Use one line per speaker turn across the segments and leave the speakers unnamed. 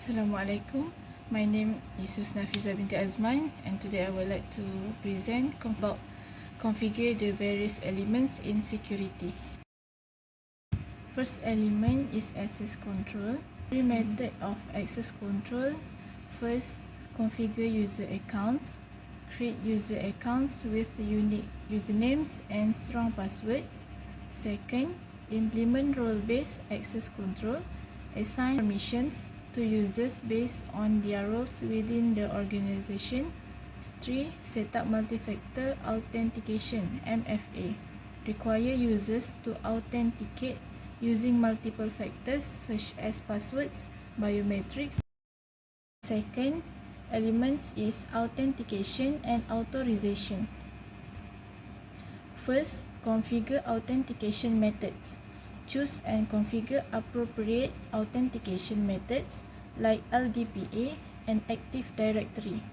Assalamualaikum. My name is Husnafiza binti Azman, and today I would like to present about configure the various elements in security. First element is access control. Three method of access control. First, configure user accounts. Create user accounts with unique usernames and strong passwords. Second, implement role-based access control. Assign permissions to users based on their roles within the organization. 3. Set up multi-factor authentication (MFA). Require users to authenticate using multiple factors such as passwords, biometrics. Second elements is authentication and authorization. First, configure authentication methods. Choose and configure appropriate authentication methods like LDPA and Active Directory.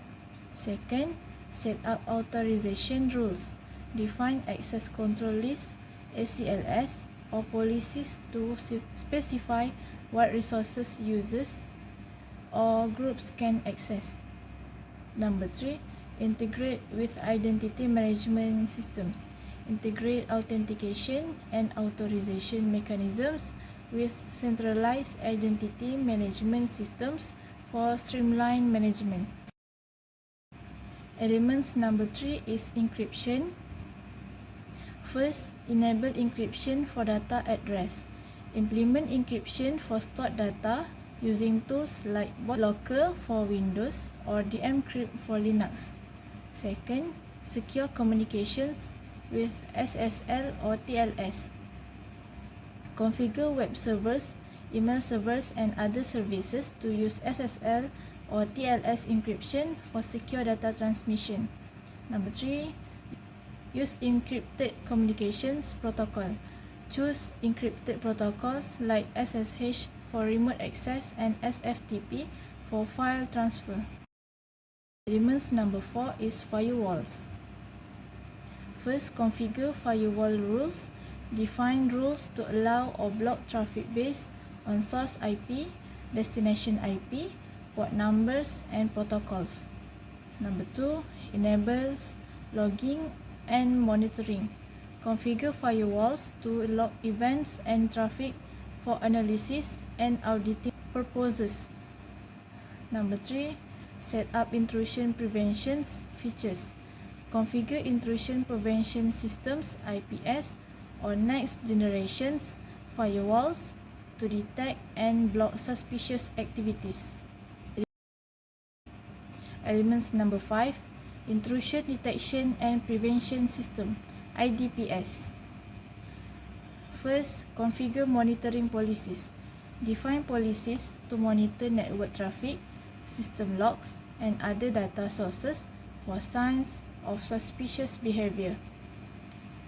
Second, set up authorization rules. Define access control lists, ACLS, or policies to specify what resources users or groups can access. Number 3, integrate with identity management systems. Integrate authentication and authorization mechanisms with centralized identity management systems for streamlined management. Elements number 3 is encryption. First, enable encryption for data at rest. Implement encryption for stored data using tools like BotLocker for Windows or dmcrypt for Linux. Second, secure communications with SSL or TLS. Configure web servers, email servers, and other services to use SSL or TLS encryption for secure data transmission. Number 3, use encrypted communications protocol. Choose encrypted protocols like SSH for remote access and SFTP for file transfer. Elements number 4 is firewalls. First, configure firewall rules. Define rules to allow or block traffic based on source IP, destination IP, port numbers, and protocols. Number 2, enables logging and monitoring. Configure firewalls to log events and traffic for analysis and auditing purposes. Number 3, set up intrusion prevention features. Configure intrusion prevention systems (IPS) or next generations firewalls to detect and block suspicious activities. Elements number 5, intrusion detection and prevention system (IDPS). First, configure monitoring policies. Define policies to monitor network traffic, system logs, and other data sources for signs of suspicious behavior.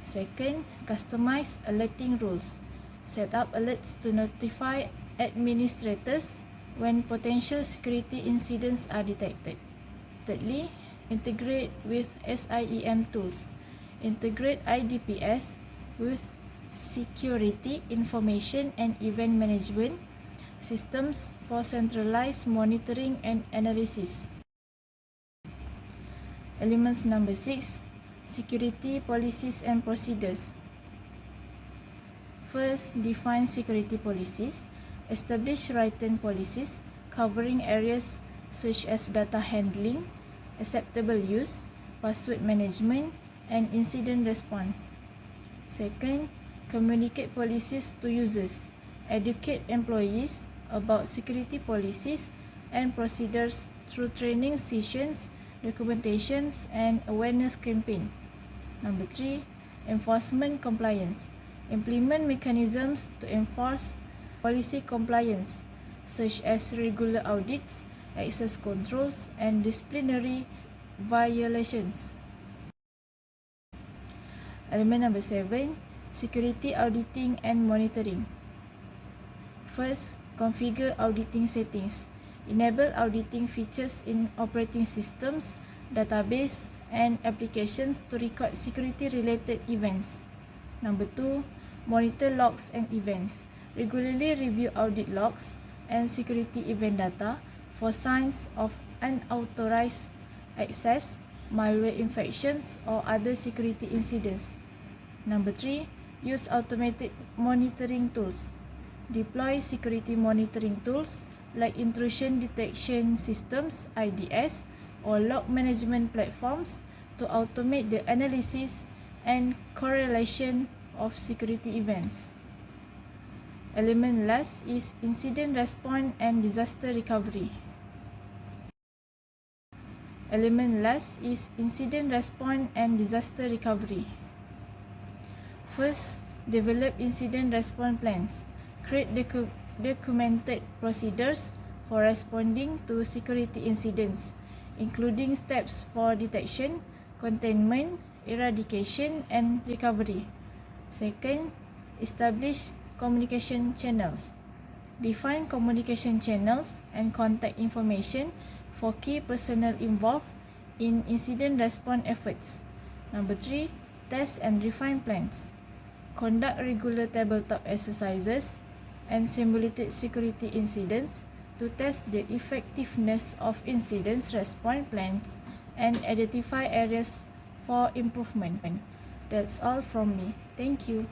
Second, customize alerting rules. Set up alerts to notify administrators when potential security incidents are detected. Thirdly, integrate with SIEM tools. Integrate IDPS with security information and event management systems for centralized monitoring and analysis. Elements number 6, security policies and procedures. First, define security policies. Establish written policies covering areas such as data handling, acceptable use, password management, and incident response. Second, communicate policies to users. Educate employees about security policies and procedures through training sessions, documentations, and awareness campaign. Number 3, enforcement compliance. Implement mechanisms to enforce policy compliance, such as regular audits, access controls, and disciplinary violations. Element number 7, security auditing and monitoring. First, configure auditing settings. Enable auditing features in operating systems, database, and applications to record security-related events. Number 2, monitor logs and events. Regularly review audit logs and security event data for signs of unauthorized access, malware infections, or other security incidents. Number 3, use automated monitoring tools. Deploy security monitoring tools like intrusion detection systems (IDS) or log management platforms to automate the analysis and correlation of security events. Element last is incident response and disaster recovery. Element last is incident response and disaster recovery. First, develop incident response plans. Create documented procedures for responding to security incidents, including steps for detection, containment, eradication, and recovery. Second, establish communication channels. Define communication channels and contact information for key personnel involved in incident response efforts. Number 3, test and refine plans. Conduct regular tabletop exercises and simulated security incidents to test the effectiveness of incident response plans and identify areas for improvement. That's all from me. Thank you.